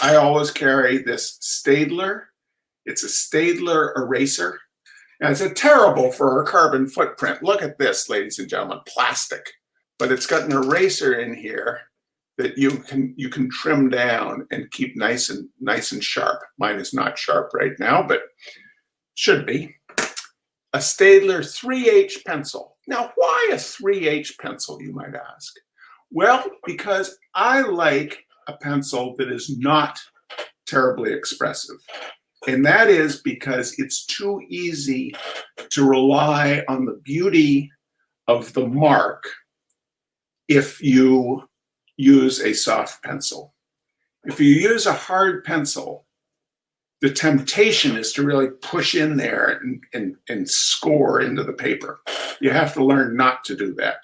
I always carry this Staedtler. It's a Staedtler eraser. And it's terrible for a carbon footprint. Look at this, ladies and gentlemen, plastic. But it's got an eraser in here that you can trim down and keep nice and sharp. Mine is not sharp right now, but should be. A Staedtler 3H pencil. Now, why a 3H pencil, you might ask? Well, because I like a pencil that is not terribly expressive. And that is because it's too easy to rely on the beauty of the mark if you use a soft pencil. If you use a hard pencil, the temptation is to really push in there and score into the paper. You have to learn not to do that.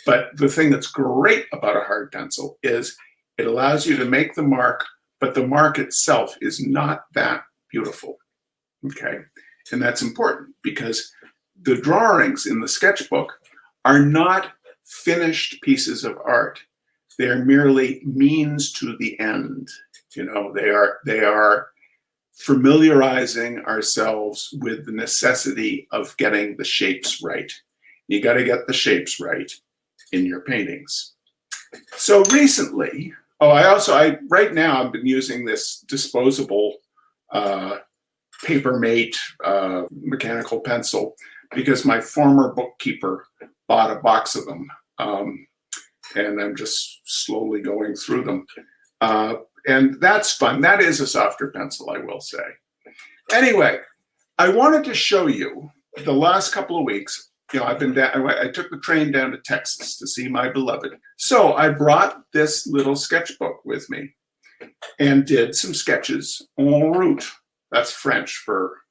But the thing that's great about a hard pencil is it allows you to make the mark, but the mark itself is not that beautiful, okay? And that's important because the drawings in the sketchbook are not finished pieces of art. They're merely means to the end. You know, they are familiarizing ourselves with the necessity of getting the shapes right. You got to get the shapes right in your paintings. So recently, right now I've been using this disposable Papermate mechanical pencil because my former bookkeeper bought a box of them, and I'm just slowly going through them. And that's fun. That is a softer pencil, I will say. Anyway, I wanted to show you the last couple of weeks. You know, I took the train down to Texas to see my beloved. So I brought this little sketchbook with me and did some sketches en route. That's French for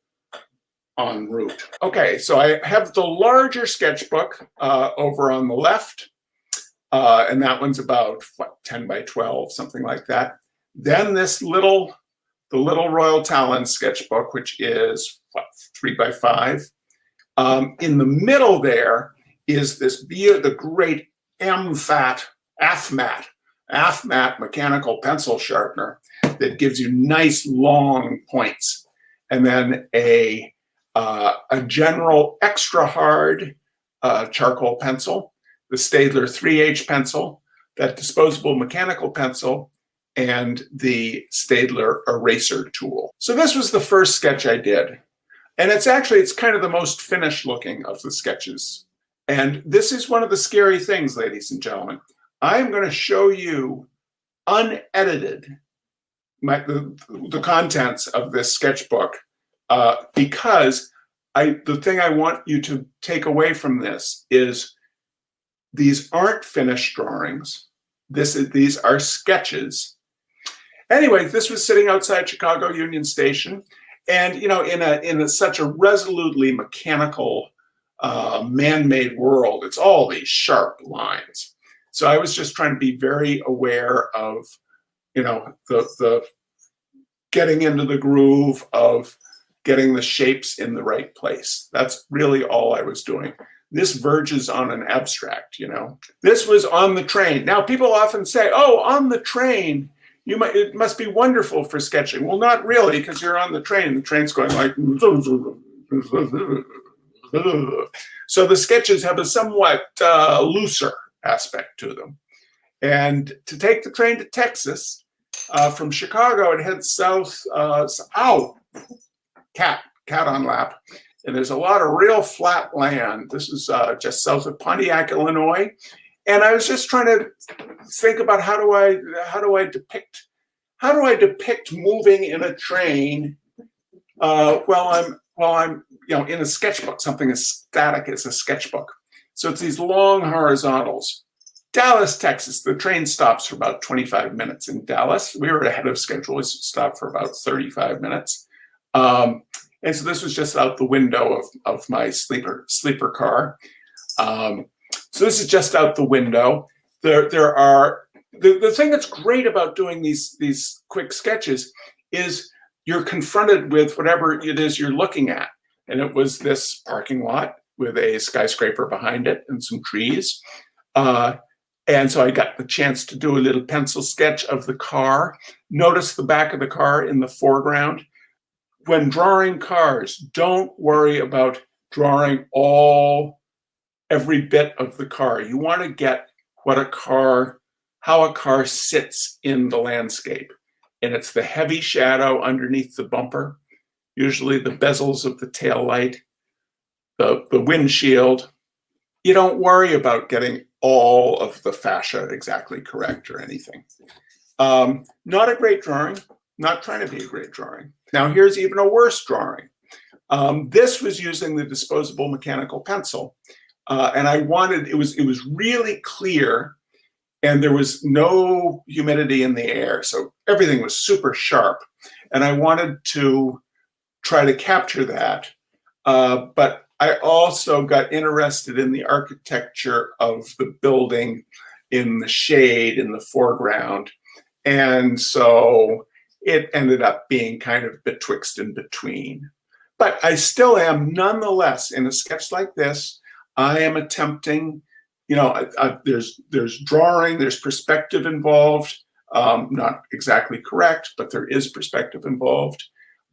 en route. Okay, so I have the larger sketchbook over on the left, and that one's about, what, 10 by 12, something like that. Then the little Royal Talon sketchbook, which is, what, 3 by 5. In the middle there is the great AFMAT mechanical pencil sharpener that gives you nice long points, and then a general extra hard charcoal pencil, the Staedtler 3H pencil, that disposable mechanical pencil, and the Staedtler eraser tool. So this was the first sketch I did. And it's kind of the most finished looking of the sketches. And this is one of the scary things, ladies and gentlemen. I'm going to show you unedited the contents of this sketchbook because the thing I want you to take away from this is these aren't finished drawings. These are sketches. Anyway, this was sitting outside Chicago Union Station. And, you know, in such a resolutely mechanical, man-made world, it's all these sharp lines. So I was just trying to be very aware of, you know, the getting into the groove of getting the shapes in the right place. That's really all I was doing. This verges on an abstract, you know. This was on the train. Now, people often say, oh, on the train, it must be wonderful for sketching. Well, not really, because you're on the train. The train's going like... So the sketches have a somewhat looser aspect to them. And to take the train to Texas, from Chicago, it heads south. Cat on lap. And there's a lot of real flat land. This is just south of Pontiac, Illinois. And I was just trying to think about how do I depict moving in a train while I'm you know, in a sketchbook, something as static as a sketchbook. So it's these long horizontals. Dallas, Texas, the train stops for about 25 minutes in Dallas. We were ahead of schedule. We stopped for about 35 minutes. And so this was just out the window of my sleeper car. So this is just out the window. There are the thing that's great about doing these quick sketches is you're confronted with whatever it is you're looking at. And it was this parking lot with a skyscraper behind it and some trees. And so I got the chance to do a little pencil sketch of the car. Notice the back of the car in the foreground. When drawing cars, don't worry about drawing every bit of the car. You want to get how a car sits in the landscape. And it's the heavy shadow underneath the bumper, usually the bezels of the tail light, the windshield. You don't worry about getting all of the fascia exactly correct or anything. Not a great drawing, not trying to be a great drawing. Now here's even a worse drawing. This was using the disposable mechanical pencil. And it was really clear, and there was no humidity in the air. So everything was super sharp. And I wanted to try to capture that. But I also got interested in the architecture of the building in the shade in the foreground. And so it ended up being kind of betwixt and between. But I still am, nonetheless, in a sketch like this, I am attempting, there's drawing, there's perspective involved, not exactly correct, but there is perspective involved.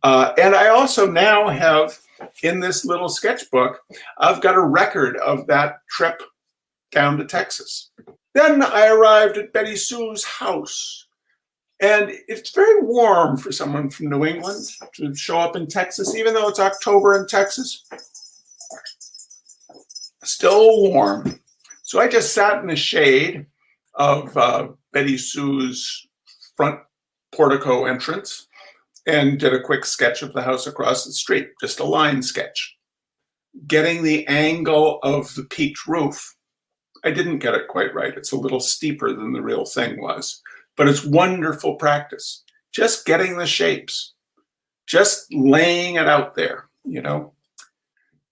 And I also now have, in this little sketchbook, I've got a record of that trip down to Texas. Then I arrived at Betty Sue's house. And it's very warm for someone from New England to show up in Texas, even though it's October in Texas. Still warm. So I just sat in the shade of Betty Sue's front portico entrance and did a quick sketch of the house across the street, just a line sketch. Getting the angle of the peaked roof, I didn't get it quite right. It's a little steeper than the real thing was, but it's wonderful practice. Just getting the shapes, just laying it out there,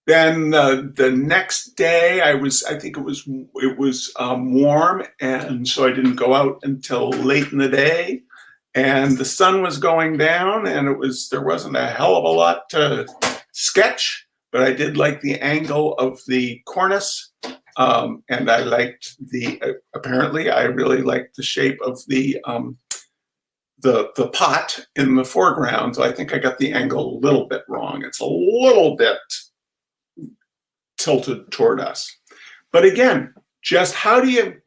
Then the next day, I think it was warm, and so I didn't go out until late in the day. And the sun was going down, and there wasn't a hell of a lot to sketch, but I did like the angle of the cornice, and I liked apparently I really liked the shape of the pot in the foreground. So I think I got the angle a little bit wrong. It's a little bit tilted toward us. But again, just how do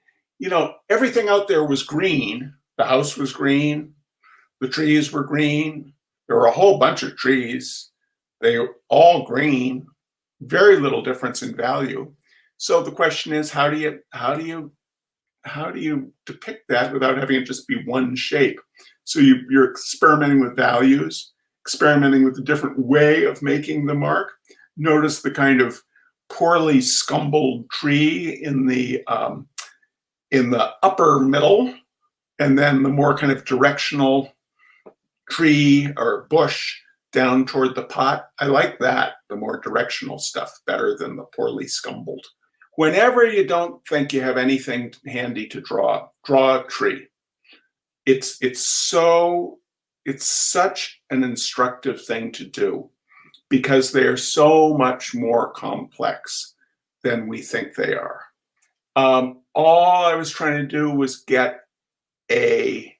everything out there was green. The house was green. The trees were green. There were a whole bunch of trees. They were all green, very little difference in value. So the question is, how do you depict that without having it just be one shape? So you're experimenting with values, experimenting with a different way of making the mark. Notice the kind of poorly scumbled tree in the upper middle, and then the more kind of directional tree or bush down toward the pot. I like that, the more directional stuff, better than the poorly scumbled. Whenever you don't think you have anything handy to draw a tree. It's such an instructive thing to do because they're so much more complex than we think they are. All I was trying to do was get a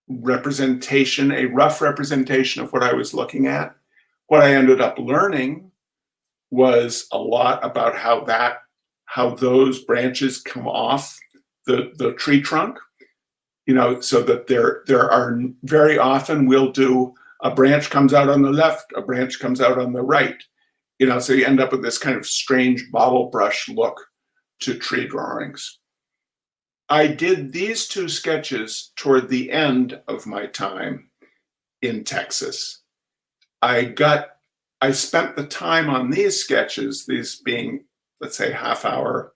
rough representation of what I was looking at. What I ended up learning was a lot about how those branches come off the tree trunk, so that there are very often we'll do a branch comes out on the left, a branch comes out on the right, so you end up with this kind of strange bottle brush look to tree drawings. I did these two sketches toward the end of my time in Texas. I spent the time on these sketches, these being, let's say, half-hour,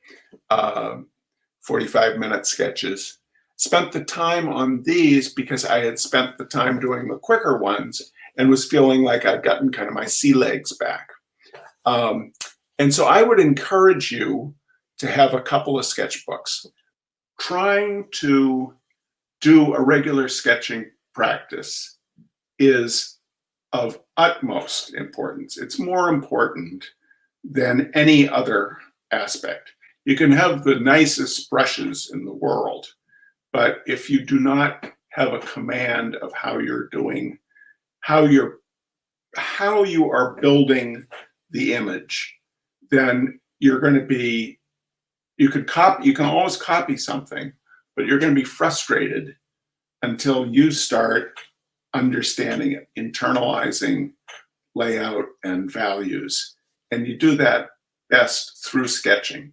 45-minute sketches, spent the time on these because I had spent the time doing the quicker ones and was feeling like I'd gotten kind of my sea legs back. And so I would encourage you to have a couple of sketchbooks. Trying to do a regular sketching practice is of utmost importance. It's more important than any other aspect. You can have the nicest brushes in the world, but if you do not have a command of how you're doing, how you are building the image, then you're going to be, you can always copy something, but you're going to be frustrated until you start understanding it, internalizing layout and values. And you do that best through sketching.